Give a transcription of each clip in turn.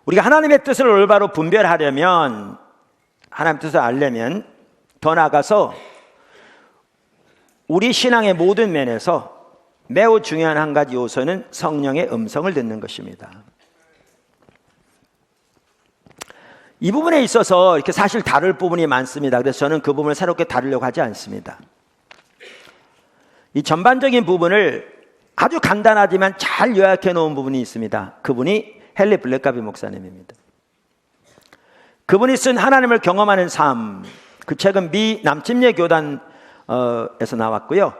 우리가 하나님의 뜻을 올바로 분별하려면, 하나님의 뜻을 알려면 더 나아가서 우리 신앙의 모든 면에서 매우 중요한 한 가지 요소는 성령의 음성을 듣는 것입니다. 이 부분에 있어서 이렇게 사실 다룰 부분이 많습니다. 그래서 저는 그 부분을 새롭게 다루려고 하지 않습니다. 이 전반적인 부분을 아주 간단하지만 잘 요약해 놓은 부분이 있습니다. 그분이 헨리 블랙가비 목사님입니다. 그분이 쓴 하나님을 경험하는 삶, 그 책은 미 남침례 교단에서 나왔고요.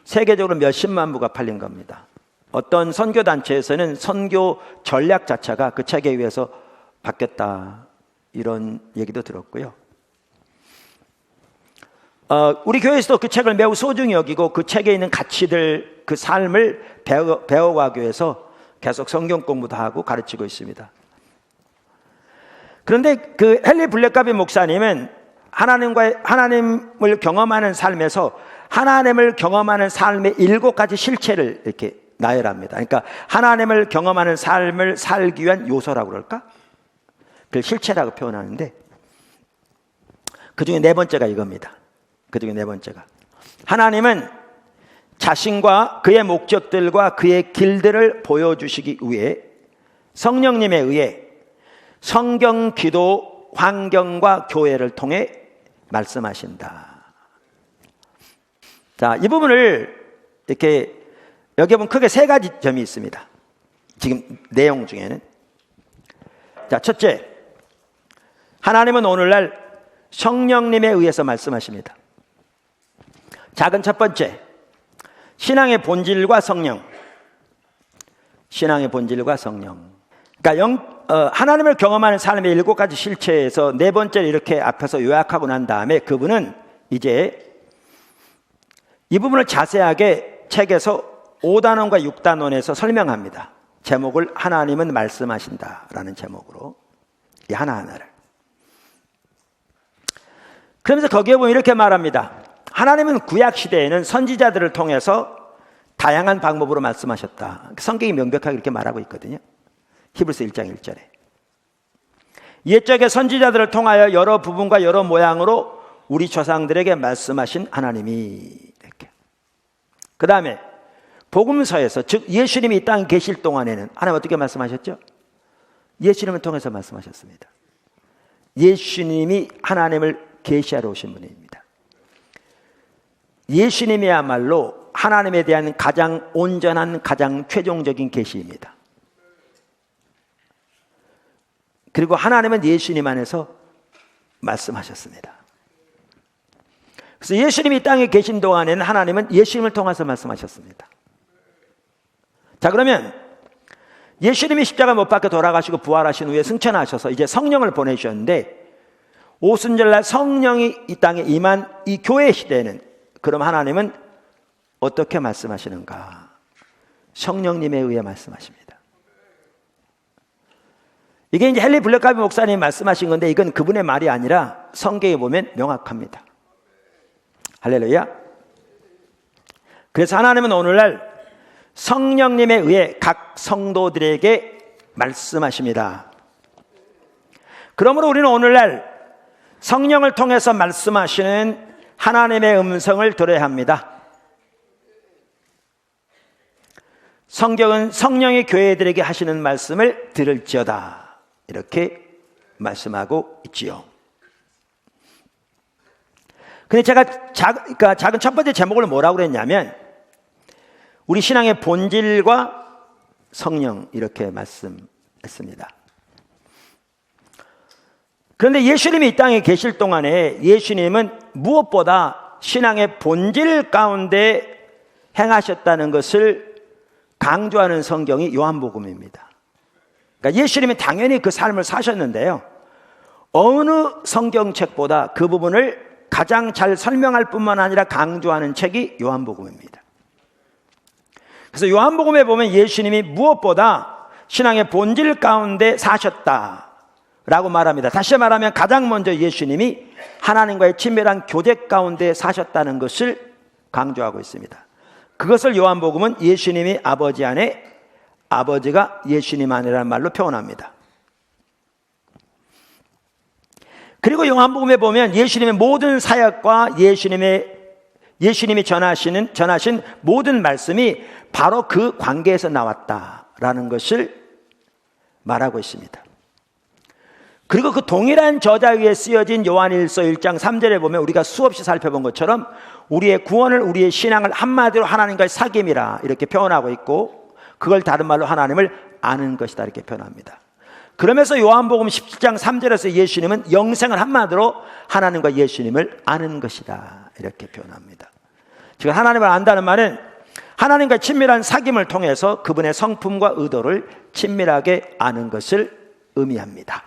세계적으로 몇십만 부가 팔린 겁니다. 어떤 선교단체에서는 선교 전략 자체가 그 책에 의해서 바뀌었다, 이런 얘기도 들었고요. 우리 교회에서도 그 책을 매우 소중히 여기고 그 책에 있는 가치들, 그 삶을 배워가기 위해서 계속 성경 공부도 하고 가르치고 있습니다. 그런데 그 헨리 블랙가비 목사님은 하나님을 경험하는 삶에서 하나님을 경험하는 삶의 7가지 실체를 이렇게 나열합니다. 그러니까 하나님을 경험하는 삶을 살기 위한 요소라고 그럴까? 그걸 실체라고 표현하는데, 그 중에 4번째가 이겁니다. 그 중에 4번째가, 하나님은 자신과 그의 목적들과 그의 길들을 보여주시기 위해 성령님에 의해 성경, 기도, 환경과 교회를 통해 말씀하신다. 자, 이 부분을 이렇게 여기 보면 크게 3가지 점이 있습니다. 지금 내용 중에는. 자, 첫째, 하나님은 오늘날 성령님에 의해서 말씀하십니다. 작은 첫 번째, 신앙의 본질과 성령. 신앙의 본질과 성령. 그러니까 하나님을 경험하는 삶의 7가지 실체에서 4번째를 이렇게 앞에서 요약하고 난 다음에 그분은 이제 이 부분을 자세하게 책에서 5단원과 6단원에서 설명합니다. 제목을 하나님은 말씀하신다라는 제목으로, 이 하나하나를. 그러면서 거기에 보면 이렇게 말합니다. 하나님은 구약 시대에는 선지자들을 통해서 다양한 방법으로 말씀하셨다. 성경이 명백하게 이렇게 말하고 있거든요. 히브리서 1장 1절에. 옛적의 선지자들을 통하여 여러 부분과 여러 모양으로 우리 조상들에게 말씀하신 하나님이, 이렇게. 그 다음에 복음서에서, 즉 예수님이 이 땅에 계실 동안에는 하나님 어떻게 말씀하셨죠? 예수님을 통해서 말씀하셨습니다. 예수님이 하나님을 계시하러 오신 분입니다. 예수님이야말로 하나님에 대한 가장 온전한, 가장 최종적인 계시입니다. 그리고 하나님은 예수님 안에서 말씀하셨습니다. 그래서 예수님이 이 땅에 계신 동안에는 하나님은 예수님을 통해서 말씀하셨습니다. 자, 그러면 예수님이 십자가 못 박혀 돌아가시고 부활하신 후에 승천하셔서 이제 성령을 보내주셨는데, 오순절날 성령이 이 땅에 임한 이 교회 시대에는 그럼 하나님은 어떻게 말씀하시는가? 성령님에 의해 말씀하십니다. 이게 이제 헨리 블랙가비 목사님이 말씀하신 건데, 이건 그분의 말이 아니라 성경에 보면 명확합니다. 할렐루야. 그래서 하나님은 오늘날 성령님에 의해 각 성도들에게 말씀하십니다. 그러므로 우리는 오늘날 성령을 통해서 말씀하시는 하나님의 음성을 들어야 합니다. 성경은 성령이 교회들에게 하시는 말씀을 들을지어다, 이렇게 말씀하고 있지요. 근데 제가 작은 첫 번째 제목을 뭐라고 그랬냐면, 우리 신앙의 본질과 성령, 이렇게 말씀했습니다. 그런데 예수님이 이 땅에 계실 동안에 예수님은 무엇보다 신앙의 본질 가운데 행하셨다는 것을 강조하는 성경이 요한복음입니다. 그러니까 예수님이 당연히 그 삶을 사셨는데요, 어느 성경책보다 그 부분을 가장 잘 설명할 뿐만 아니라 강조하는 책이 요한복음입니다. 그래서 요한복음에 보면 예수님이 무엇보다 신앙의 본질 가운데 사셨다라고 말합니다. 다시 말하면 가장 먼저 예수님이 하나님과의 친밀한 교제 가운데 사셨다는 것을 강조하고 있습니다. 그것을 요한복음은 예수님이 아버지 안에, 아버지가 예수님 안이라는 말로 표현합니다. 그리고 요한복음에 보면 예수님의 모든 사역과 예수님이 전하신 모든 말씀이 바로 그 관계에서 나왔다라는 것을 말하고 있습니다. 그리고 그 동일한 저자 위에 쓰여진 요한일서 1장 3절에 보면 우리가 수없이 살펴본 것처럼 우리의 구원을, 우리의 신앙을 한마디로 하나님과의 사귐이라 이렇게 표현하고 있고, 그걸 다른 말로 하나님을 아는 것이다 이렇게 표현합니다. 그러면서 요한복음 17장 3절에서 예수님은 영생을 한마디로 하나님과 예수님을 아는 것이다 이렇게 표현합니다. 지금 하나님을 안다는 말은 하나님과 친밀한 사귐을 통해서 그분의 성품과 의도를 친밀하게 아는 것을 의미합니다.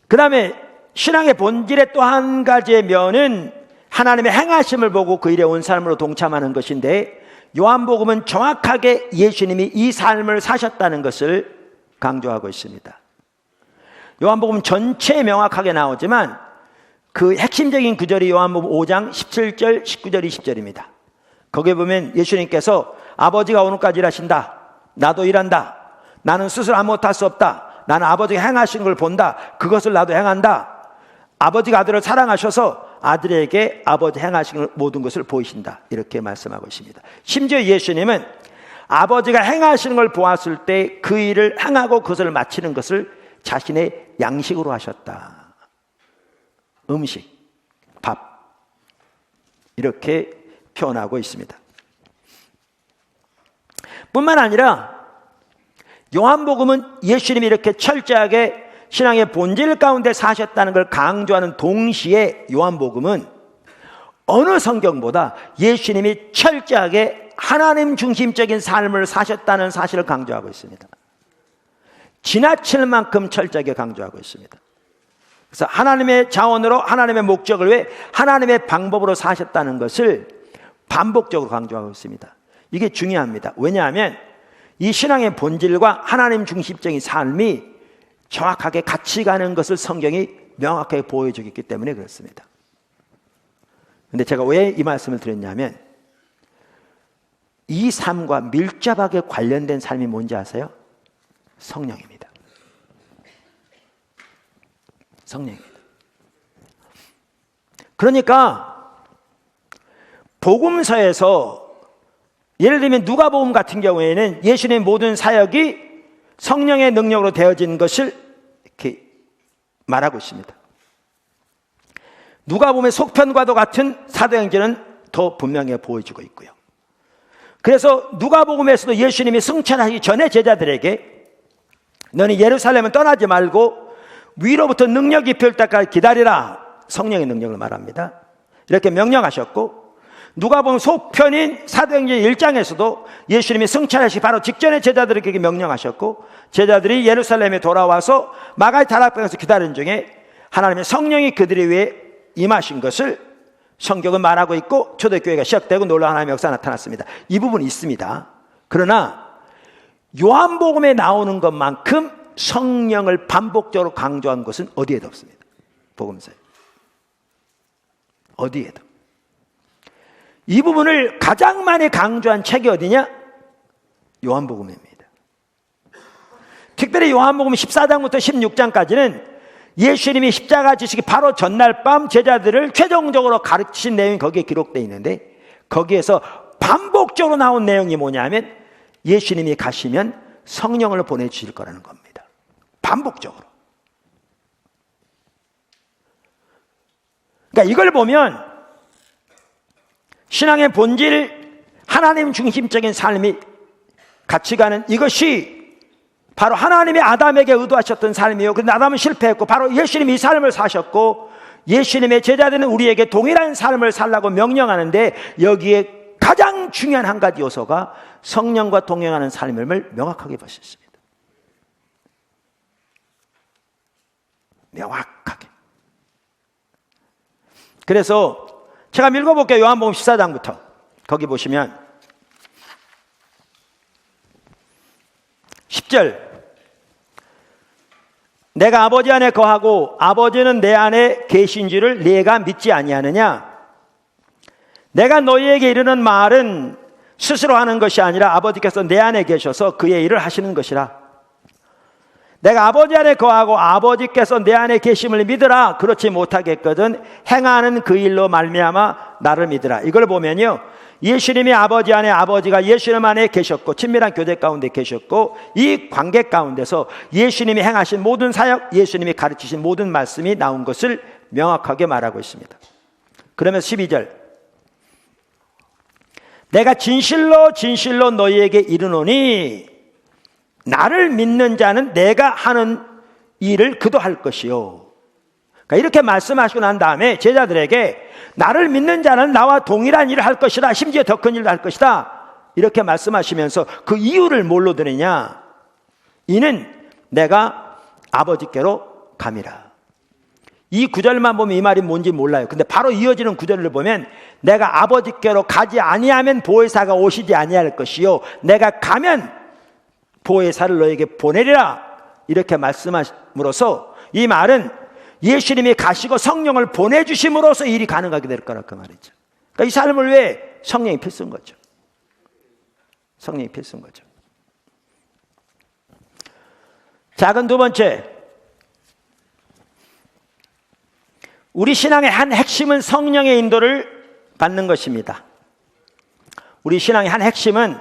그 다음에 신앙의 본질의 또 한 가지의 면은 하나님의 행하심을 보고 그 일에 온 삶으로 동참하는 것인데, 요한복음은 정확하게 예수님이 이 삶을 사셨다는 것을 강조하고 있습니다. 요한복음 전체에 명확하게 나오지만 그 핵심적인 구절이 요한복음 5장 17절, 19절, 20절입니다. 거기에 보면 예수님께서 아버지가 오늘까지 일하신다. 나도 일한다. 나는 스스로 아무것도 할 수 없다. 나는 아버지가 행하신 걸 본다. 그것을 나도 행한다. 아버지가 아들을 사랑하셔서 아들에게 아버지 행하신 모든 것을 보이신다. 이렇게 말씀하고 있습니다. 심지어 예수님은 아버지가 행하시는 걸 보았을 때 그 일을 행하고 그것을 마치는 것을 자신의 양식으로 하셨다. 음식, 밥, 이렇게 표현하고 있습니다. 뿐만 아니라 요한복음은 예수님이 이렇게 철저하게 신앙의 본질 가운데 사셨다는 걸 강조하는 동시에 요한복음은 어느 성경보다 예수님이 철저하게 하나님 중심적인 삶을 사셨다는 사실을 강조하고 있습니다. 지나칠 만큼 철저하게 강조하고 있습니다. 그래서 하나님의 자원으로 하나님의 목적을 위해 하나님의 방법으로 사셨다는 것을 반복적으로 강조하고 있습니다. 이게 중요합니다. 왜냐하면 이 신앙의 본질과 하나님 중심적인 삶이 정확하게 같이 가는 것을 성경이 명확하게 보여주고 있기 때문에 그렇습니다. 그런데 제가 왜 이 말씀을 드렸냐면, 이 삶과 밀접하게 관련된 삶이 뭔지 아세요? 성령입니다. 성령입니다. 그러니까 복음서에서 예를 들면 누가복음 같은 경우에는 예수님의 모든 사역이 성령의 능력으로 되어진 것을 이렇게 말하고 있습니다. 누가복음의 속편과도 같은 사도행전은 더 분명히 보여주고 있고요. 그래서 누가복음에서도 예수님이 승천하기 전에 제자들에게 너는 예루살렘을 떠나지 말고 위로부터 능력이 필 때까지 기다리라, 성령의 능력을 말합니다. 이렇게 명령하셨고, 누가복음 속편인 사도행전 1장에서도 예수님이 승천하시기 바로 직전에 제자들에게 명령하셨고, 제자들이 예루살렘에 돌아와서 마가의 다락방에서 기다리는 중에 하나님의 성령이 그들의 위해 임하신 것을 성경은 말하고 있고, 초대교회가 시작되고 놀라운 하나님의 역사가 나타났습니다. 이 부분이 있습니다. 그러나 요한복음에 나오는 것만큼 성령을 반복적으로 강조한 것은 어디에도 없습니다. 복음서에. 어디에도. 이 부분을 가장 많이 강조한 책이 어디냐? 요한복음입니다. 특별히 요한복음 14장부터 16장까지는 예수님이 십자가 지시기 바로 전날 밤 제자들을 최종적으로 가르치신 내용이 거기에 기록되어 있는데, 거기에서 반복적으로 나온 내용이 뭐냐면 예수님이 가시면 성령을 보내주실 거라는 겁니다. 반복적으로. 그러니까 이걸 보면 신앙의 본질, 하나님 중심적인 삶이 같이 가는 이것이 바로 하나님이 아담에게 의도하셨던 삶이에요. 그런데 아담은 실패했고 바로 예수님이 이 삶을 사셨고, 예수님의 제자들은 우리에게 동일한 삶을 살라고 명령하는데, 여기에 가장 중요한 한 가지 요소가 성령과 동행하는 삶임을 명확하게 볼 수 있습니다. 명확하게. 그래서 제가 읽어볼게요. 요한복음 14장부터. 거기 보시면 10절. 내가 아버지 안에 거하고 아버지는 내 안에 계신 줄을 네가 믿지 아니하느냐? 내가 너희에게 이르는 말은 스스로 하는 것이 아니라 아버지께서 내 안에 계셔서 그의 일을 하시는 것이라. 내가 아버지 안에 거하고 아버지께서 내 안에 계심을 믿으라. 그렇지 못하겠거든 행하는 그 일로 말미암아 나를 믿으라. 이걸 보면요, 예수님이 아버지 안에, 아버지가 예수님 안에 계셨고 친밀한 교제 가운데 계셨고, 이 관계 가운데서 예수님이 행하신 모든 사역, 예수님이 가르치신 모든 말씀이 나온 것을 명확하게 말하고 있습니다. 그러면 12절, 내가 진실로 진실로 너희에게 이르노니 나를 믿는 자는 내가 하는 일을 그도 할 것이요. 그러니까 이렇게 말씀하시고 난 다음에 제자들에게 나를 믿는 자는 나와 동일한 일을 할 것이다, 심지어 더 큰 일도 할 것이다, 이렇게 말씀하시면서 그 이유를 뭘로 드느냐? 이는 내가 아버지께로 감이라. 이 구절만 보면 이 말이 뭔지 몰라요. 근데 바로 이어지는 구절을 보면 내가 아버지께로 가지 아니하면 보혜사가 오시지 아니할 것이요 내가 가면 보혜사를 너에게 보내리라, 이렇게 말씀함으로써 이 말은 예수님이 가시고 성령을 보내주심으로써 일이 가능하게 될 거라, 그 말이죠. 그러니까 이 삶을 위해 성령이 필수인 거죠. 성령이 필수인 거죠. 작은 두 번째, 우리 신앙의 한 핵심은 성령의 인도를 받는 것입니다. 우리 신앙의 한 핵심은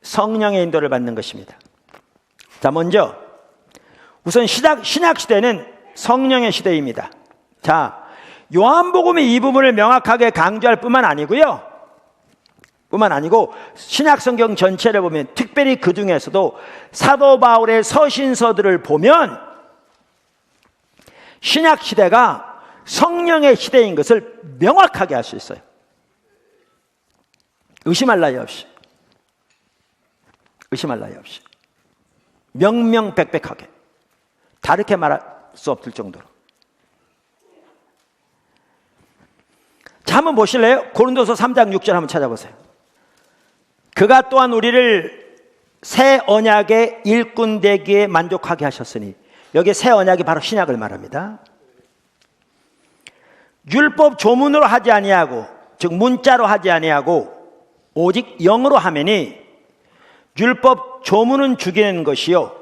성령의 인도를 받는 것입니다. 자, 먼저 우선 신약 시대는 성령의 시대입니다. 자, 요한복음이 이 부분을 명확하게 강조할 뿐만 아니고 신약 성경 전체를 보면, 특별히 그 중에서도 사도 바울의 서신서들을 보면 신약 시대가 성령의 시대인 것을 명확하게 알 수 있어요. 의심할 나위 없이. 의심할 나위 없이. 명명백백하게. 다르게 말할 수 없을 정도로. 자, 한번 보실래요? 고린도서 3장 6절 한번 찾아보세요. 그가 또한 우리를 새 언약의 일꾼 되기에 만족하게 하셨으니, 여기 새 언약이 바로 신약을 말합니다. 율법 조문으로 하지 아니하고, 즉 문자로 하지 아니하고 오직 영으로 하매니 율법 조문은 죽이는 것이요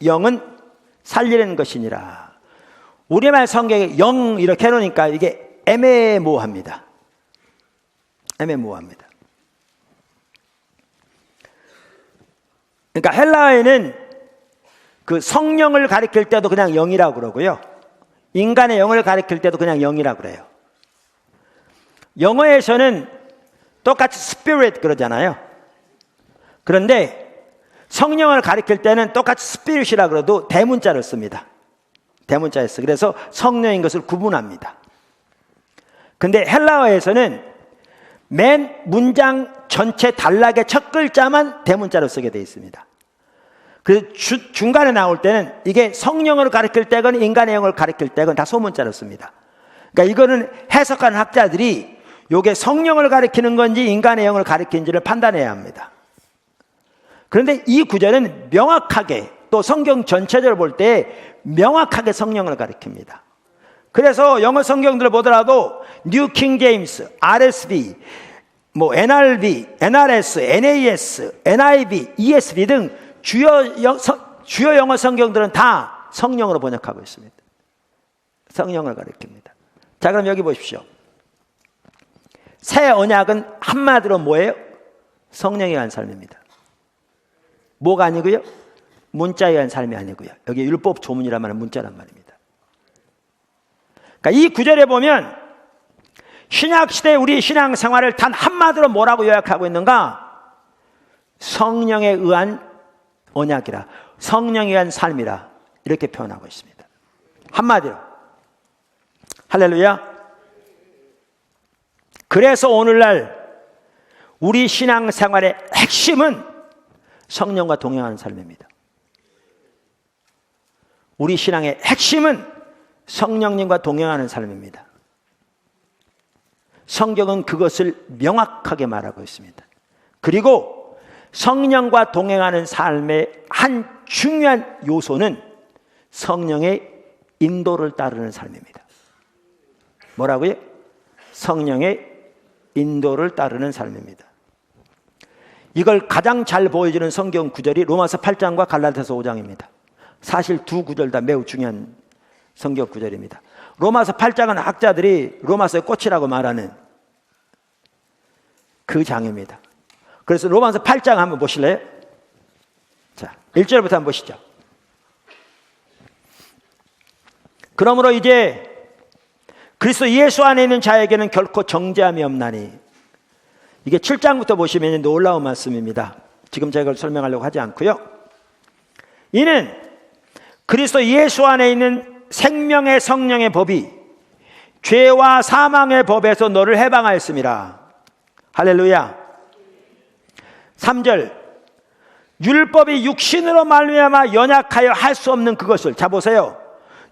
영은 살리는 것이니라. 우리말 성경에 영 이렇게 해놓으니까 이게 애매모호합니다. 애매모호합니다. 그러니까 헬라어에는 그 성령을 가리킬 때도 그냥 영이라고 그러고요, 인간의 영을 가리킬 때도 그냥 영이라고 그래요. 영어에서는 똑같이 spirit 그러잖아요. 그런데 성령을 가리킬 때는 똑같이 spirit이라 그래도 대문자를 씁니다. 대문자에 써. 그래서 성령인 것을 구분합니다. 근데 헬라어에서는 맨 문장 전체 단락의 첫 글자만 대문자로 쓰게 되어 있습니다. 그래서 중간에 나올 때는 이게 성령을 가리킬 때건 인간의 영을 가리킬 때건 다 소문자로 씁니다. 그러니까 이거는 해석하는 학자들이 이게 성령을 가리키는 건지 인간의 영을 가리키는지를 판단해야 합니다. 그런데 이 구절은 명확하게, 또 성경 전체적으로 볼 때 명확하게 성령을 가리킵니다. 그래서 영어 성경들을 보더라도 뉴 킹 제임스, RSV, NRV, NRS, NAS, NIV, ESV 등 주요 영어 성경들은 다 성령으로 번역하고 있습니다. 성령을 가리킵니다. 자, 그럼 여기 보십시오. 새 언약은 한마디로 뭐예요? 성령에 의한 삶입니다. 뭐가 아니고요? 문자에 의한 삶이 아니고요. 여기 율법 조문이란 말은 문자란 말입니다. 그러니까 이 구절에 보면 신약시대 우리 신앙생활을 단 한마디로 뭐라고 요약하고 있는가? 성령에 의한 언약이라, 성령에 의한 삶이라, 이렇게 표현하고 있습니다. 한마디로. 할렐루야. 그래서 오늘날 우리 신앙생활의 핵심은 성령과 동행하는 삶입니다. 우리 신앙의 핵심은 성령님과 동행하는 삶입니다. 성경은 그것을 명확하게 말하고 있습니다. 그리고 성령과 동행하는 삶의 한 중요한 요소는 성령의 인도를 따르는 삶입니다. 뭐라고요? 성령의 인도를 따르는 삶입니다. 이걸 가장 잘 보여주는 성경 구절이 로마서 8장과 갈라디아서 5장입니다. 사실 두 구절 다 매우 중요한 성경 구절입니다. 로마서 8장은 학자들이 로마서의 꽃이라고 말하는 그 장입니다. 그래서 로마서 8장 한번 보실래요? 자, 1절부터 한번 보시죠. 그러므로 이제 그리스도 예수 안에 있는 자에게는 결코 정죄함이 없나니. 이게 7장부터 보시면 놀라운 말씀입니다. 지금 제가 그걸 설명하려고 하지 않고요. 이는 그리스도 예수 안에 있는 생명의 성령의 법이 죄와 사망의 법에서 너를 해방하였습니다. 할렐루야. 3절, 율법이 육신으로 말미암아 연약하여 할 수 없는 그것을. 자 보세요.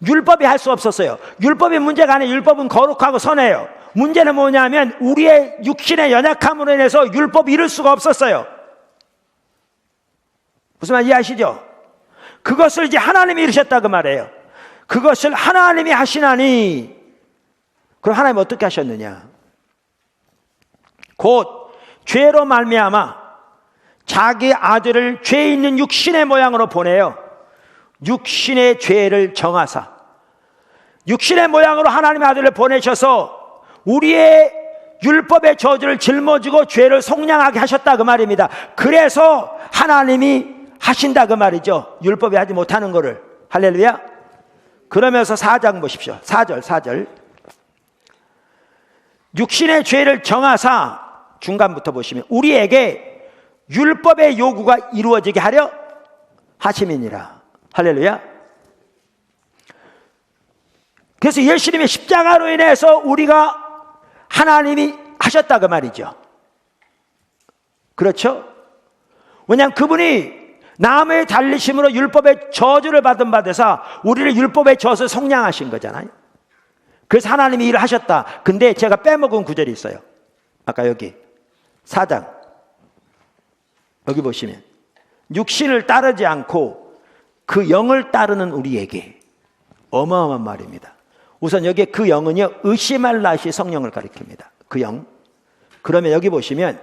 율법이 할 수 없었어요. 율법이 문제가 아니에요. 율법은 거룩하고 선해요. 문제는 뭐냐면 우리의 육신의 연약함으로 인해서 율법이 이룰 수가 없었어요. 무슨 말 이해하시죠? 그것을 이제 하나님이 이루셨다 그 말이에요. 그것을 하나님이 하시나니. 그럼 하나님 어떻게 하셨느냐? 곧 죄로 말미암아 자기 아들을 죄 있는 육신의 모양으로 보내요. 육신의 죄를 정하사 육신의 모양으로 하나님의 아들을 보내셔서 우리의 율법의 저주를 짊어지고 죄를 속량하게 하셨다 그 말입니다. 그래서 하나님이 하신다 그 말이죠. 율법이 하지 못하는 거를. 할렐루야. 그러면서 4장 보십시오. 4절 육신의 죄를 정하사, 중간부터 보시면 우리에게 율법의 요구가 이루어지게 하려 하심이니라. 할렐루야. 그래서 예수님의 십자가로 인해서 우리가 하나님이 하셨다 그 말이죠. 그렇죠? 왜냐하면 그분이 나무에 달리심으로 율법의 저주를 받은 바 되사 우리를 율법의 젖을 속량하신 거잖아요. 그래서 하나님이 일을 하셨다. 근데 제가 빼먹은 구절이 있어요. 아까 여기 4장 여기 보시면 육신을 따르지 않고 그 영을 따르는 우리에게. 어마어마한 말입니다. 우선 여기에 그 영은요, 의심할 나시 성령을 가리킵니다. 그 영. 그러면 여기 보시면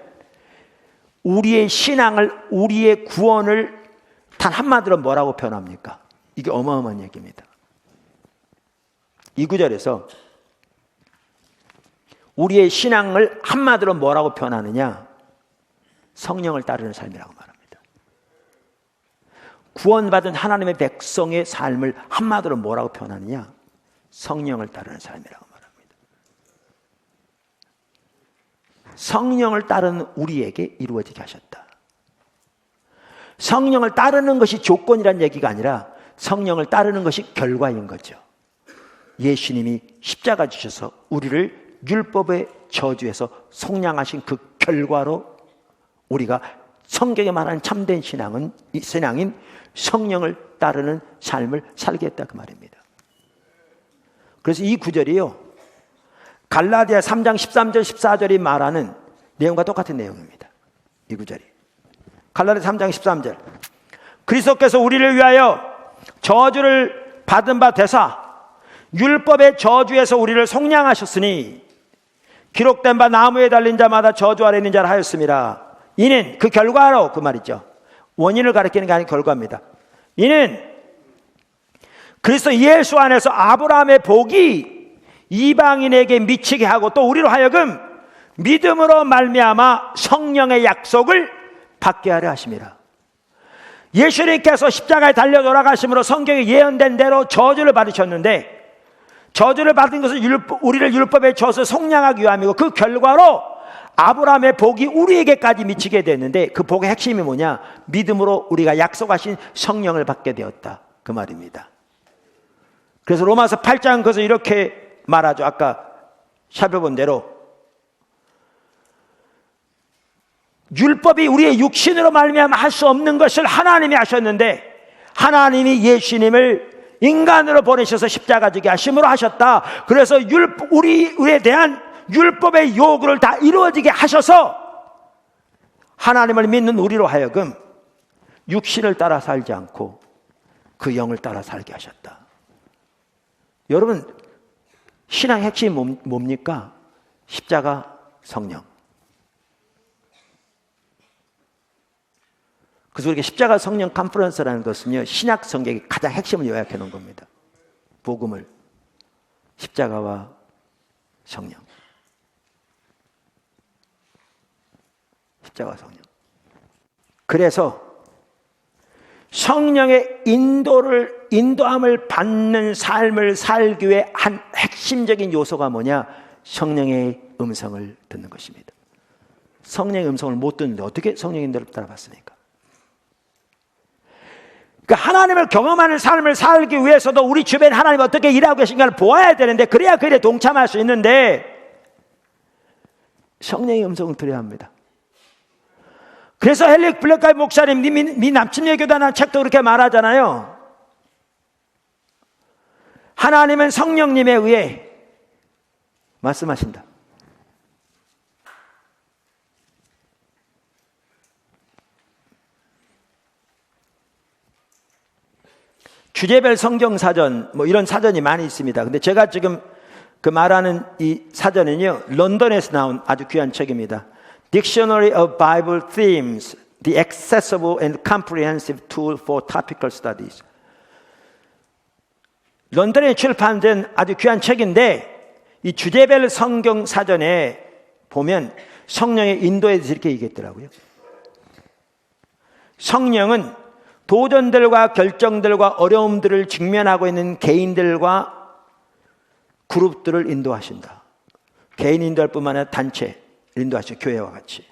우리의 신앙을, 우리의 구원을 단 한마디로 뭐라고 표현합니까? 이게 어마어마한 얘기입니다. 이 구절에서 우리의 신앙을 한마디로 뭐라고 표현하느냐? 성령을 따르는 삶이라고 말합니다. 구원받은 하나님의 백성의 삶을 한마디로 뭐라고 표현하느냐? 성령을 따르는 삶이라고 말합니다. 성령을 따르는 우리에게 이루어지게 하셨다. 성령을 따르는 것이 조건이란 얘기가 아니라 성령을 따르는 것이 결과인 거죠. 예수님이 십자가 지셔서 우리를 율법의 저주에서 속량하신 그 결과로 우리가 성경에 말하는 참된 신앙은, 이 신앙인 성령을 따르는 삶을 살게 했다 그 말입니다. 그래서 이 구절이요, 갈라디아 3장 13절 14절이 말하는 내용과 똑같은 내용입니다. 이 구절이 갈라디아 3장 13절, 그리스도께서 우리를 위하여 저주를 받은 바 되사 율법의 저주에서 우리를 속량하셨으니 기록된 바 나무에 달린 자마다 저주 아래 있는 자라 하였습니다. 이는 그 결과로, 그 말이죠. 원인을 가리키는 게 아닌 결과입니다. 이는 그리스도 예수 안에서 아브라함의 복이 이방인에게 미치게 하고 또 우리로 하여금 믿음으로 말미암아 성령의 약속을 받게 하려 하심이라. 예수님께서 십자가에 달려 돌아가심으로 성경에 예언된 대로 저주를 받으셨는데, 저주를 받은 것은 우리를 율법의 젖을 속량하기 위함이고 그 결과로 아브라함의 복이 우리에게까지 미치게 됐는데, 그 복의 핵심이 뭐냐? 믿음으로 우리가 약속하신 성령을 받게 되었다 그 말입니다. 그래서 로마서 8장 그것을 이렇게 말하죠. 아까 살펴본 대로 율법이 우리의 육신으로 말미암아 할 수 없는 것을 하나님이 하셨는데, 하나님이 예수님을 인간으로 보내셔서 십자가 지게 하심으로 하셨다. 그래서 우리에 대한 율법의 요구를 다 이루어지게 하셔서 하나님을 믿는 우리로 하여금 육신을 따라 살지 않고 그 영을 따라 살게 하셨다. 여러분, 신앙의 핵심이 뭡니까? 십자가, 성령. 그래서 우리가 십자가 성령 컨퍼런스라는 것은요, 신약 성경의 가장 핵심을 요약해 놓은 겁니다. 복음을, 십자가와 성령. 십자가와 성령. 그래서 성령의 인도함을 받는 삶을 살기 위해 한 핵심적인 요소가 뭐냐? 성령의 음성을 듣는 것입니다. 성령의 음성을 못 듣는데 어떻게 성령의 인도를 따라봤습니까? 그러니까 하나님을 경험하는 삶을 살기 위해서도 우리 주변에 하나님 어떻게 일하고 계신가를 보아야 되는데, 그래야 그 일에 동참할 수 있는데 성령의 음성을 들어야 합니다. 그래서 헨리 블랙가이 목사님 미 남침의 교단이라는 책도 그렇게 말하잖아요. 하나님은 성령님에 의해 말씀하신다. 주제별 성경 사전, 뭐 이런 사전이 많이 있습니다. 근데 제가 지금 그 말하는 이 사전은요, 런던에서 나온 아주 귀한 책입니다. Dictionary of Bible Themes, the accessible and comprehensive tool for topical studies. 런던에 출판된 아주 귀한 책인데, 이 주제별 성경 사전에 보면 성령의 인도에 대해서 이렇게 얘기했더라고요. 성령은 도전들과 결정들과 어려움들을 직면하고 있는 개인들과 그룹들을 인도하신다. 개인 인도할 뿐만 아니라 단체 인도하시죠. 교회와 같이.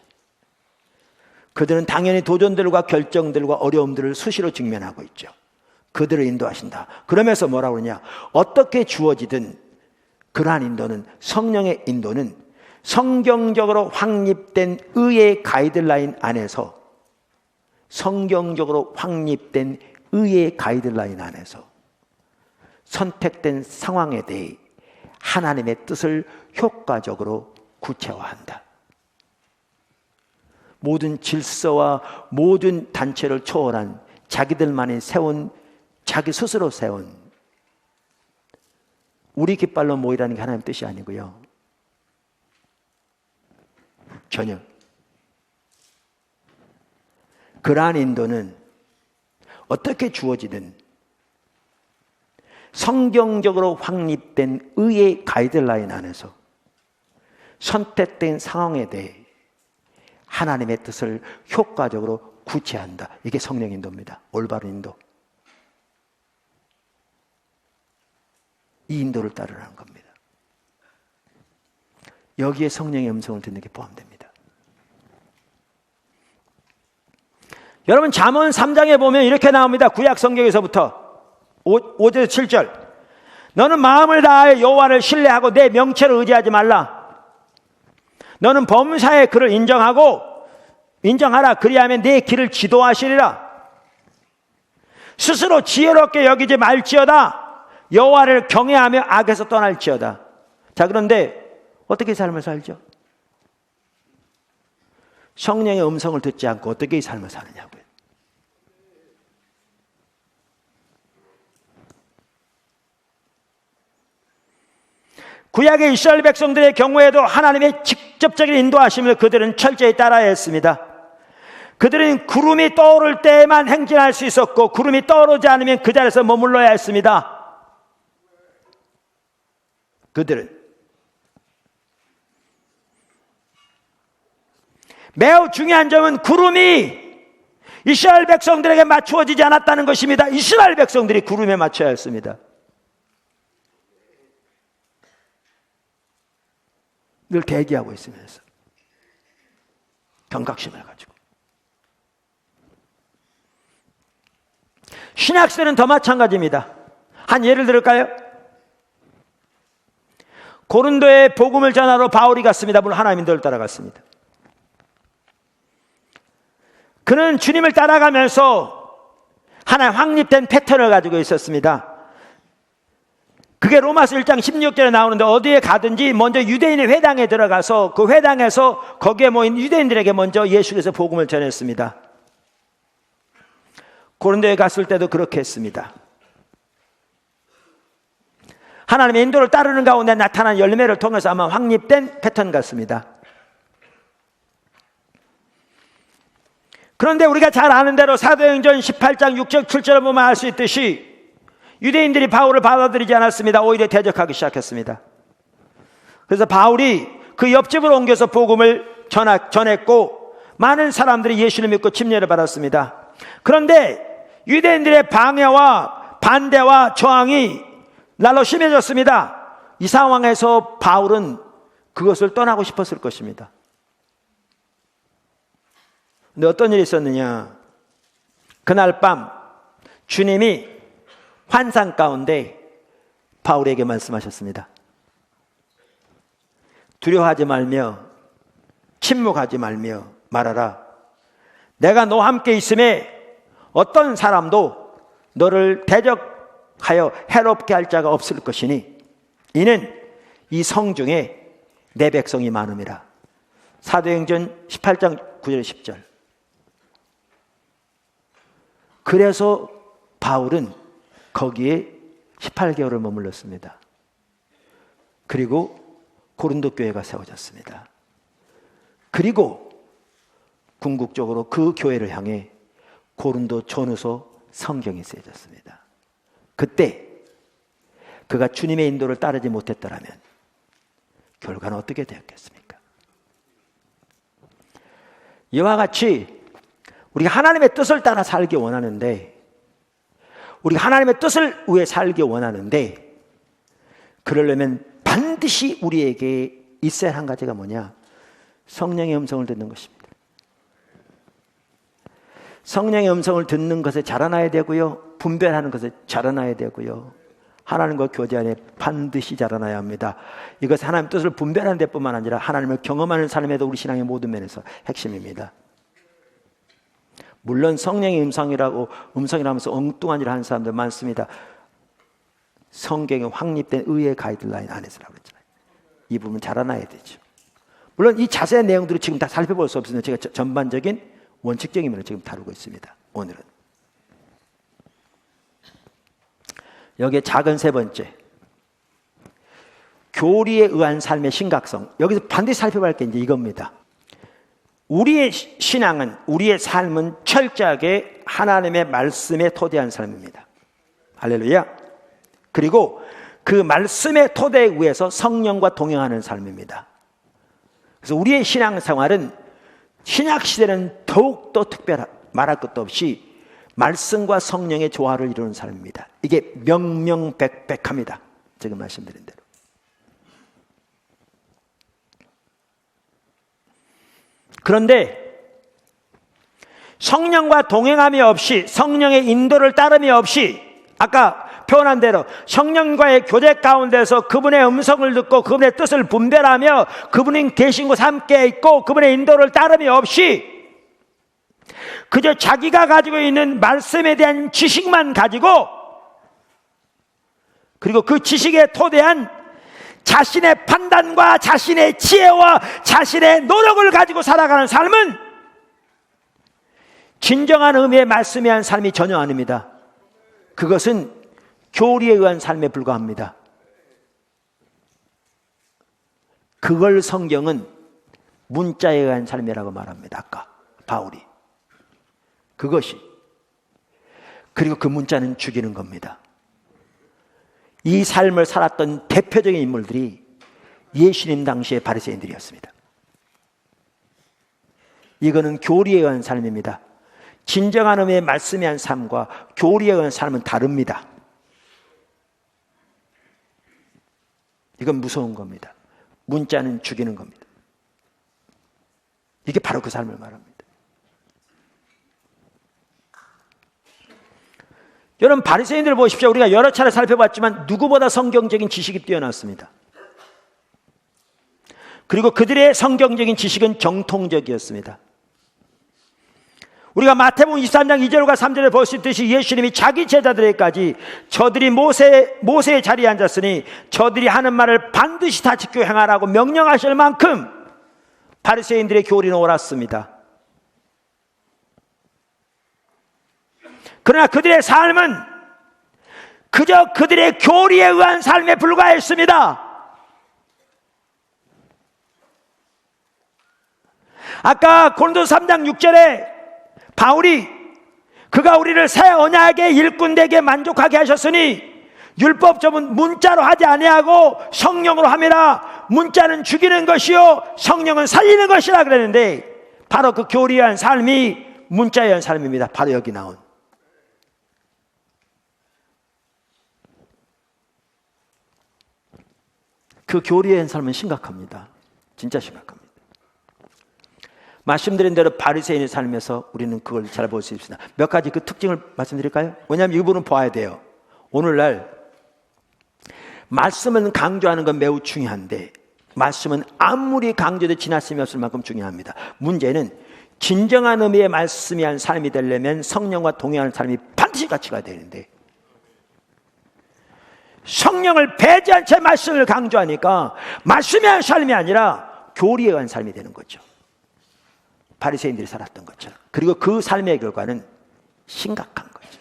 그들은 당연히 도전들과 결정들과 어려움들을 수시로 직면하고 있죠. 그들을 인도하신다. 그러면서 뭐라고 그러냐? 어떻게 주어지든 그러한 인도는, 성령의 인도는 성경적으로 확립된 의의 가이드라인 안에서, 성경적으로 확립된 의의 가이드라인 안에서 선택된 상황에 대해 하나님의 뜻을 효과적으로 구체화한다. 모든 질서와 모든 단체를 초월한 자기들만이 세운, 자기 스스로 세운 우리 깃발로 모이라는 게 하나님의 뜻이 아니고요. 전혀. 그러한 인도는 어떻게 주어지든 성경적으로 확립된 의의 가이드라인 안에서 선택된 상황에 대해 하나님의 뜻을 효과적으로 구체한다. 이게 성령 인도입니다. 올바른 인도. 이 인도를 따르라는 겁니다. 여기에 성령의 음성을 듣는 게 포함됩니다. 여러분, 잠언 3장에 보면 이렇게 나옵니다. 구약 성경에서부터 5절에서 7절. 너는 마음을 다하여 여호와를 신뢰하고 내 명체를 의지하지 말라. 너는 범사의 그를 인정하라. 그리하면 내 길을 지도하시리라. 스스로 지혜롭게 여기지 말지어다. 여호와를 경외하며 악에서 떠날지어다. 자, 그런데 어떻게 삶을 살죠? 성령의 음성을 듣지 않고 어떻게 이 삶을 사느냐고요. 구약의 이스라엘 백성들의 경우에도 하나님의 직접적인 인도하심을 그들은 철저히 따라야 했습니다. 그들은 구름이 떠오를 때만 행진할 수 있었고, 구름이 떠오르지 않으면 그 자리에서 머물러야 했습니다. 그들은 매우 중요한 점은 구름이 이스라엘 백성들에게 맞추어지지 않았다는 것입니다. 이스라엘 백성들이 구름에 맞춰야 했습니다. 늘 대기하고 있으면서 경각심을 가지고. 신약시대는 더 마찬가지입니다. 한 예를 들을까요? 고린도에 복음을 전하러 바울이 갔습니다. 물론 하나님 인도를 따라갔습니다. 그는 주님을 따라가면서 하나의 확립된 패턴을 가지고 있었습니다. 그게 로마서 1장 16절에 나오는데, 어디에 가든지 먼저 유대인의 회당에 들어가서 그 회당에서 거기에 모인 유대인들에게 먼저 예수께서 복음을 전했습니다. 고린도에 갔을 때도 그렇게 했습니다. 하나님의 인도를 따르는 가운데 나타난 열매를 통해서 아마 확립된 패턴 같습니다. 그런데 우리가 잘 아는 대로 사도행전 18장 6절 7절을 보면 알 수 있듯이 유대인들이 바울을 받아들이지 않았습니다. 오히려 대적하기 시작했습니다. 그래서 바울이 그 옆집으로 옮겨서 복음을 전했고 많은 사람들이 예수를 믿고 침례를 받았습니다. 그런데 유대인들의 방해와 반대와 저항이 날로 심해졌습니다. 이 상황에서 바울은 그것을 떠나고 싶었을 것입니다. 근데 어떤 일이 있었느냐? 그날 밤 주님이 환상 가운데 바울에게 말씀하셨습니다. 두려워하지 말며 침묵하지 말며 말하라. 내가 너와 함께 있음에 어떤 사람도 너를 대적하여 해롭게 할 자가 없을 것이니 이는 이 성중에 내 백성이 많음이라. 사도행전 18장 9절 10절. 그래서 바울은 거기에 18개월을 머물렀습니다. 그리고 고린도 교회가 세워졌습니다. 그리고 궁극적으로 그 교회를 향해 고린도 전후서 성경이 쓰여졌습니다. 그때 그가 주님의 인도를 따르지 못했더라면 결과는 어떻게 되었겠습니까? 이와 같이 우리가 하나님의 뜻을 따라 살기 원하는데, 우리가 하나님의 뜻을 위해 살기 원하는데, 그러려면 반드시 우리에게 있어야 할 한 가지가 뭐냐? 성령의 음성을 듣는 것입니다. 성령의 음성을 듣는 것에 자라나야 되고요, 분별하는 것에 자라나야 되고요, 하나님과 교제 안에 반드시 자라나야 합니다. 이것은 하나님의 뜻을 분별하는 데뿐만 아니라 하나님을 경험하는 삶에도 우리 신앙의 모든 면에서 핵심입니다. 물론 성령의 음성이라고 하면서 엉뚱한 일을 하는 사람들 많습니다. 성경에 확립된 의의 가이드라인 안에서라고 그랬잖아요. 이 부분 자라나야 되죠. 물론 이 자세한 내용들을 지금 다 살펴볼 수 없으면 제가 전반적인 원칙적인 면을 지금 다루고 있습니다. 오늘은 여기에 작은 세 번째, 교리에 의한 삶의 심각성. 여기서 반드시 살펴볼 게 이제 이겁니다. 우리의 신앙은, 우리의 삶은 철저하게 하나님의 말씀에 토대한 삶입니다. 할렐루야. 그리고 그 말씀의 토대 위에서 성령과 동행하는 삶입니다. 그래서 우리의 신앙생활은 신약시대는 더욱더 말할 것도 없이 말씀과 성령의 조화를 이루는 삶입니다. 이게 명명백백합니다. 지금 말씀드린 대로. 그런데 성령과 동행함이 없이, 성령의 인도를 따름이 없이, 아까 표현한 대로 성령과의 교제 가운데서 그분의 음성을 듣고 그분의 뜻을 분별하며 그분이 계신 곳 함께 있고 그분의 인도를 따름이 없이 그저 자기가 가지고 있는 말씀에 대한 지식만 가지고, 그리고 그 지식에 토대한 자신의 판단과 자신의 지혜와 자신의 노력을 가지고 살아가는 삶은 진정한 의미의 말씀에 의한 삶이 전혀 아닙니다. 그것은 교리에 의한 삶에 불과합니다. 그걸 성경은 문자에 의한 삶이라고 말합니다. 아까 바울이 그것이, 그리고 그 문자는 죽이는 겁니다. 이 삶을 살았던 대표적인 인물들이 예수님 당시의 바리새인들이었습니다. 이거는 교리에 의한 삶입니다. 진정한 의미의 말씀에 의한 삶과 교리에 의한 삶은 다릅니다. 이건 무서운 겁니다. 문자는 죽이는 겁니다. 이게 바로 그 삶을 말합니다. 여러분, 바리새인들을 보십시오. 우리가 여러 차례 살펴봤지만 누구보다 성경적인 지식이 뛰어났습니다. 그리고 그들의 성경적인 지식은 정통적이었습니다. 우리가 마태복음 23장 2절과 3절에 볼 수 있듯이 예수님이 자기 제자들에게까지 저들이 모세의 자리에 앉았으니 저들이 하는 말을 반드시 다 지켜 행하라고 명령하실 만큼 바리새인들의 교리는 옳았습니다. 그러나 그들의 삶은 그저 그들의 교리에 의한 삶에 불과했습니다. 아까 고린도서 3장 6절에 바울이 그가 우리를 새 언약의 일꾼되게 만족하게 하셨으니 율법적은 문자로 하지 아니하고 성령으로 함이라. 문자는 죽이는 것이요 성령은 살리는 것이라 그랬는데 바로 그 교리한 삶이 문자에 의한 삶입니다. 바로 여기 나온. 그 교리에 의한 삶은 심각합니다. 진짜 심각합니다. 말씀드린 대로 바리새인의 삶에서 우리는 그걸 잘 볼 수 있습니다. 몇 가지 그 특징을 말씀드릴까요? 왜냐하면 이 부분은 봐야 돼요. 오늘날 말씀은 강조하는 건 매우 중요한데 말씀은 아무리 강조돼 지났으면 없을 만큼 중요합니다. 문제는 진정한 의미의 말씀이 한 삶이 되려면 성령과 동행하는 삶이 반드시 같이 가야 되는데 성령을 배제한 채 말씀을 강조하니까 말씀이 한 삶이 아니라 교리에 의한 삶이 되는 거죠. 바리새인들이 살았던 것처럼. 그리고 그 삶의 결과는 심각한 거죠.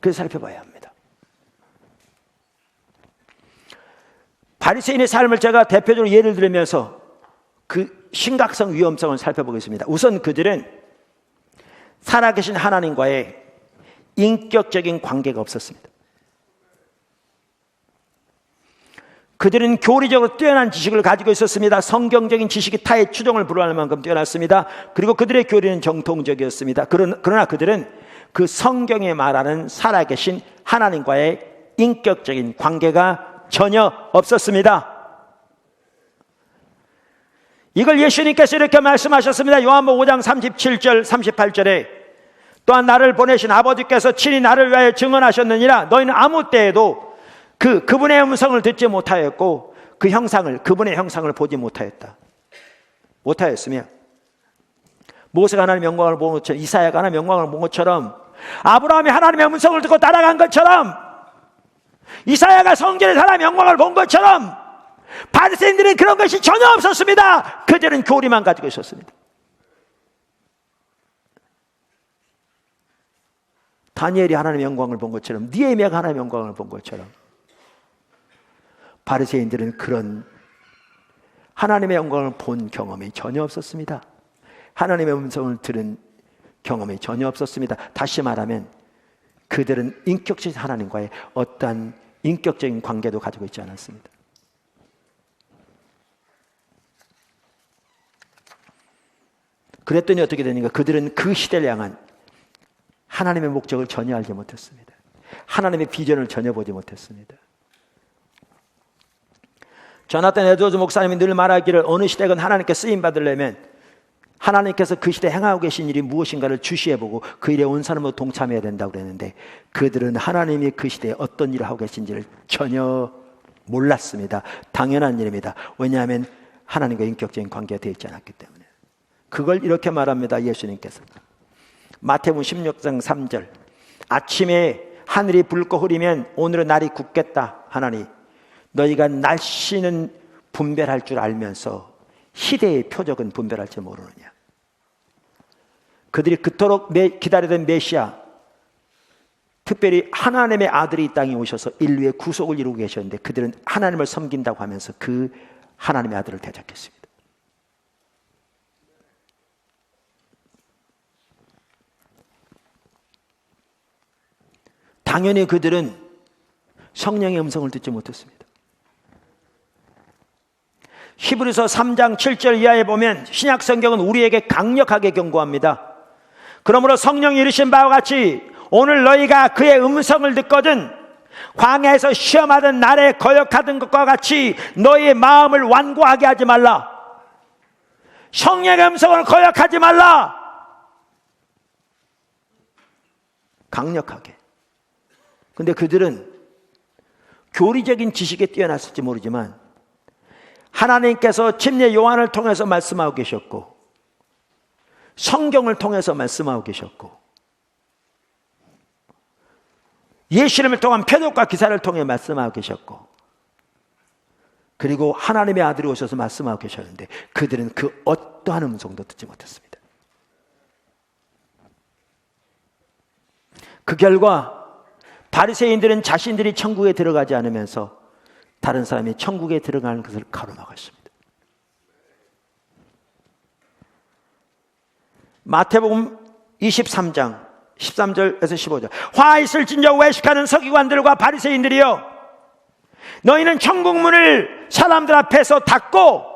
그래서 살펴봐야 합니다. 바리새인의 삶을 제가 대표적으로 예를 들면서 그 심각성, 위험성을 살펴보겠습니다. 우선 그들은 살아계신 하나님과의 인격적인 관계가 없었습니다. 그들은 교리적으로 뛰어난 지식을 가지고 있었습니다. 성경적인 지식이 타의 추종을 불허할 만큼 뛰어났습니다. 그리고 그들의 교리는 정통적이었습니다. 그러나 그들은 그 성경에 말하는 살아계신 하나님과의 인격적인 관계가 전혀 없었습니다. 이걸 예수님께서 이렇게 말씀하셨습니다. 요한복음 5장 37절 38절에 또한 나를 보내신 아버지께서 친히 나를 위하여 증언하셨느니라. 너희는 아무 때에도 그분의 음성을 듣지 못하였고 그분의 형상을 보지 못하였으며 모세가 하나님의 영광을 본 것처럼 이사야가 하나님의 영광을 본 것처럼 아브라함이 하나님의 음성을 듣고 따라간 것처럼 이사야가 성전에서 하나님의 영광을 본 것처럼 바리새인들은 그런 것이 전혀 없었습니다. 그들은 교리만 가지고 있었습니다. 다니엘이 하나님의 영광을 본 것처럼 느헤미야가 하나님의 영광을 본 것처럼 바리새인들은 그런 하나님의 영광을 본 경험이 전혀 없었습니다. 하나님의 음성을 들은 경험이 전혀 없었습니다. 다시 말하면 그들은 인격적인 하나님과의 어떠한 인격적인 관계도 가지고 있지 않았습니다. 그랬더니 어떻게 되는가? 그들은 그 시대를 향한 하나님의 목적을 전혀 알지 못했습니다. 하나님의 비전을 전혀 보지 못했습니다. 조나단 에드워즈 목사님이 늘 말하기를 어느 시대건 하나님께 쓰임받으려면 하나님께서 그 시대에 행하고 계신 일이 무엇인가를 주시해보고 그 일에 온 사람으로 동참해야 된다고 그랬는데 그들은 하나님이 그 시대에 어떤 일을 하고 계신지를 전혀 몰랐습니다. 당연한 일입니다. 왜냐하면 하나님과 인격적인 관계가 되어 있지 않았기 때문에. 그걸 이렇게 말합니다. 예수님께서 마태복음 16장 3절 아침에 하늘이 붉고 흐리면 오늘은 날이 굳겠다 하나니 너희가 날씨는 분별할 줄 알면서 시대의 표적은 분별할 줄 모르느냐. 그들이 그토록 기다리던 메시아, 특별히 하나님의 아들이 이 땅에 오셔서 인류의 구속을 이루고 계셨는데 그들은 하나님을 섬긴다고 하면서 그 하나님의 아들을 대적했습니다. 당연히 그들은 성령의 음성을 듣지 못했습니다. 히브리서 3장 7절 이하에 보면 신약 성경은 우리에게 강력하게 경고합니다. 그러므로 성령이 이르신 바와 같이 오늘 너희가 그의 음성을 듣거든 광야에서 시험하던 날에 거역하던 것과 같이 너희의 마음을 완고하게 하지 말라. 성령의 음성을 거역하지 말라. 강력하게. 근데 그들은 교리적인 지식에 뛰어났을지 모르지만 하나님께서 침례 요한을 통해서 말씀하고 계셨고 성경을 통해서 말씀하고 계셨고 예수님을 통한 표적과 기사를 통해 말씀하고 계셨고 그리고 하나님의 아들이 오셔서 말씀하고 계셨는데 그들은 그 어떠한 음성도 듣지 못했습니다. 그 결과 바리새인들은 자신들이 천국에 들어가지 않으면서 다른 사람이 천국에 들어가는 것을 가로막았습니다. 마태복음 23장 13절에서 15절. 화 있을진저 외식하는 서기관들과 바리새인들이여, 너희는 천국문을 사람들 앞에서 닫고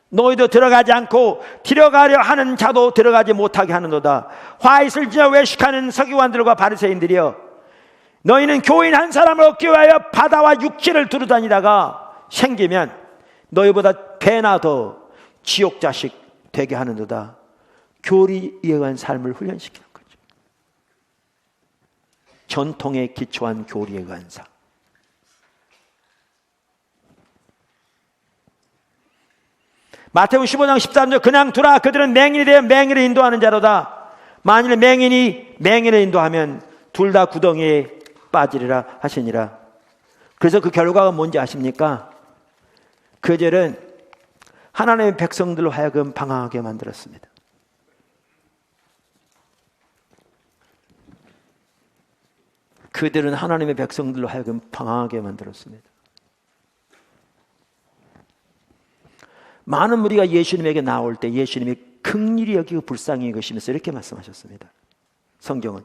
너희도 들어가지 않고 들어가려 하는 자도 들어가지 못하게 하는도다. 화 있을진저 외식하는 서기관들과 바리새인들이여, 너희는 교인 한 사람을 얻기 위하여 바다와 육지를 두루다니다가 생기면 너희보다 배나 더 지옥 자식 되게 하는도다. 교리에 의한 삶을 훈련시키는 거죠. 전통에 기초한 교리에 의한 삶. 마태복음 15장 13절. 그냥 두라. 그들은 맹인이 되어 맹인을 인도하는 자로다. 만일 맹인이 맹인을 인도하면 둘 다 구덩이에 빠지리라 하시니라. 그래서 그 결과가 뭔지 아십니까? 그 절은 하나님의 백성들로 하여금 방황하게 만들었습니다. 그들은 하나님의 백성들로 하여금 방황하게 만들었습니다. 많은 무리가 예수님에게 나올 때 예수님이 긍휼히 여기고 불쌍히 여기시면서 이렇게 말씀하셨습니다. 성경은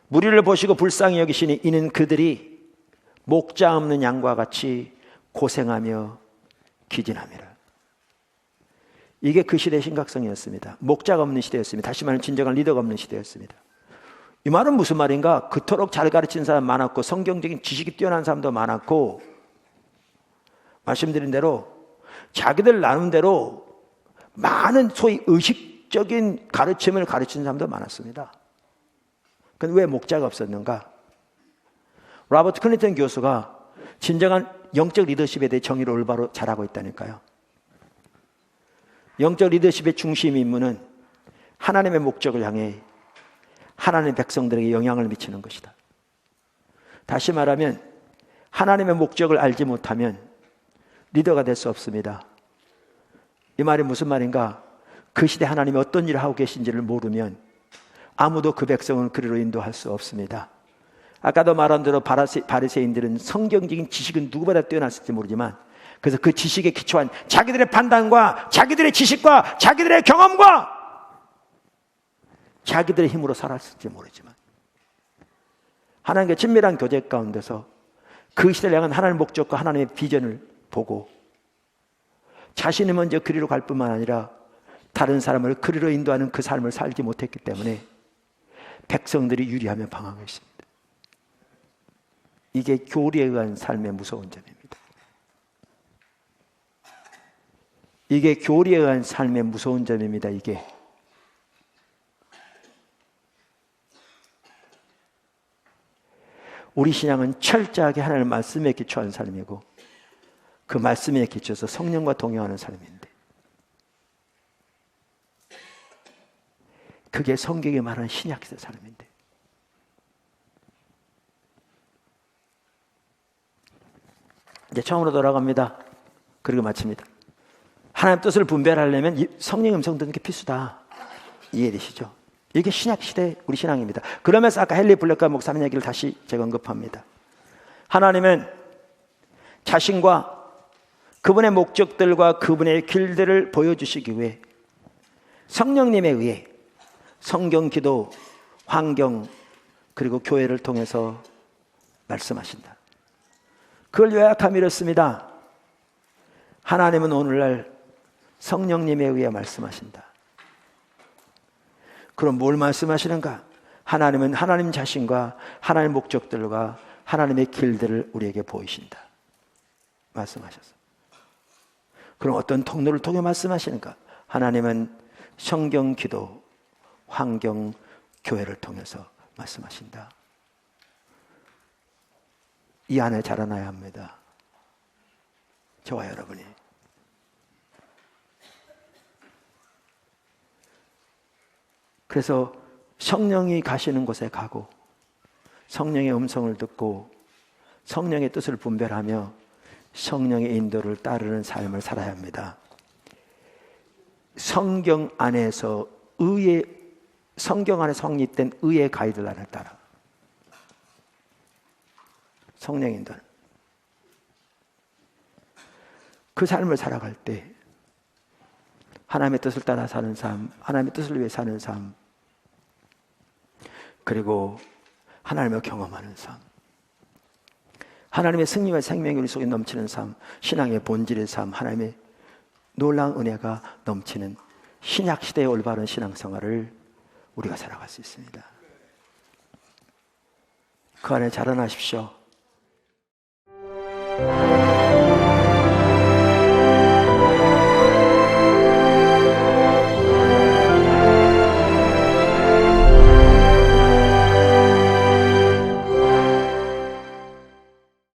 무리를 보시고 불쌍히 여기시니 이는 그들이 목자 없는 양과 같이 고생하며 기진함이라. 이게 그 시대의 심각성이었습니다. 목자가 없는 시대였습니다. 다시 말하면 진정한 리더가 없는 시대였습니다. 이 말은 무슨 말인가? 그토록 잘 가르치는 사람 많았고 성경적인 지식이 뛰어난 사람도 많았고, 말씀드린 대로 자기들 나름대로 많은 소위 의식적인 가르침을 가르치는 사람도 많았습니다. 근데 왜 목자가 없었는가? 로버트 클린턴 교수가 진정한 영적 리더십에 대해 정의를 올바로 잘하고 있다니까요. 영적 리더십의 중심 임무는 하나님의 목적을 향해 하나님의 백성들에게 영향을 미치는 것이다. 다시 말하면 하나님의 목적을 알지 못하면 리더가 될 수 없습니다. 이 말이 무슨 말인가? 그 시대 하나님이 어떤 일을 하고 계신지를 모르면 아무도 그 백성을 그리로 인도할 수 없습니다. 아까도 말한 대로 바리새인들은 성경적인 지식은 누구보다 뛰어났을지 모르지만, 그래서 그 지식에 기초한 자기들의 판단과 자기들의 지식과 자기들의 경험과 자기들의 힘으로 살았을지 모르지만 하나님과 친밀한 교제 가운데서 그 시대를 향한 하나님의 목적과 하나님의 비전을 보고 자신이 먼저 그리로 갈 뿐만 아니라 다른 사람을 그리로 인도하는 그 삶을 살지 못했기 때문에 백성들이 유리하며 방황했습니다. 이게 교리에 의한 삶의 무서운 점입니다. 이게 교리에 의한 삶의 무서운 점입니다. 이게 우리 신앙은 철저하게 하나님의 말씀에 기초한 삶이고 그 말씀에 기초해서 성령과 동행하는 삶인데, 그게 성경이 말하는 신약시대 삶인데, 이제 처음으로 돌아갑니다. 그리고 마칩니다. 하나님 뜻을 분별하려면 성령의 음성 듣는 게 필수다. 이해되시죠? 이게 신약시대 우리 신앙입니다. 그러면서 아까 헨리 블랙과 목사님 얘기를 다시 제가 언급합니다. 하나님은 자신과 그분의 목적들과 그분의 길들을 보여주시기 위해 성령님에 의해 성경, 기도, 환경, 그리고 교회를 통해서 말씀하신다. 그걸 요약하면 이렇습니다. 하나님은 오늘날 성령님에 의해 말씀하신다. 그럼 뭘 말씀하시는가? 하나님은 하나님 자신과 하나님의 목적들과 하나님의 길들을 우리에게 보이신다. 말씀하셨어요. 그럼 어떤 통로를 통해 말씀하시는가? 하나님은 성경, 기도, 환경, 교회를 통해서 말씀하신다. 이 안에 자라나야 합니다. 저와 여러분이. 그래서 성령이 가시는 곳에 가고 성령의 음성을 듣고 성령의 뜻을 분별하며 성령의 인도를 따르는 삶을 살아야 합니다. 성경 안에서 성경 안에 성립된 의의 가이드라인을 따라 성령 인도는 그 삶을 살아갈 때 하나님의 뜻을 따라 사는 삶, 하나님의 뜻을 위해 사는 삶, 그리고 하나님을 경험하는 삶, 하나님의 승리와 생명이 우리 속에 넘치는 삶, 신앙의 본질의 삶, 하나님의 놀라운 은혜가 넘치는 신약시대의 올바른 신앙생활을 우리가 살아갈 수 있습니다. 그 안에 자라나십시오.